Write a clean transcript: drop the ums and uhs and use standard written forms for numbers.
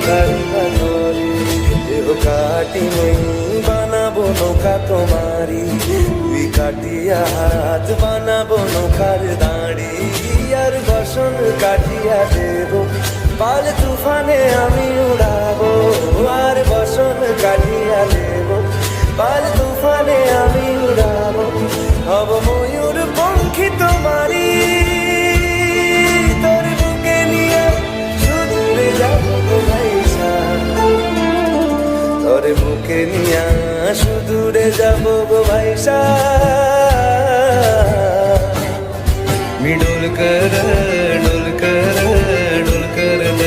কান্না করে দেহ কাটি মই বানাবো নৌকা তোমারি দুই কাটিয়া হাত বানাবো নৌকার দাঁড়ি আর বসন কাটিয়া দেব পাল তুফানে আমি উড়াবো আর বসন কাটিয়া দেব পাল তুফানে আমি উড়াবো হব ময়ূর পঙ্খী তোমারি তোর বুকে নিয়ে সুদূরে যাবো গো ভাইসা তোর বুকে নিয়ে সুদূরে যাবো গো ভাইসা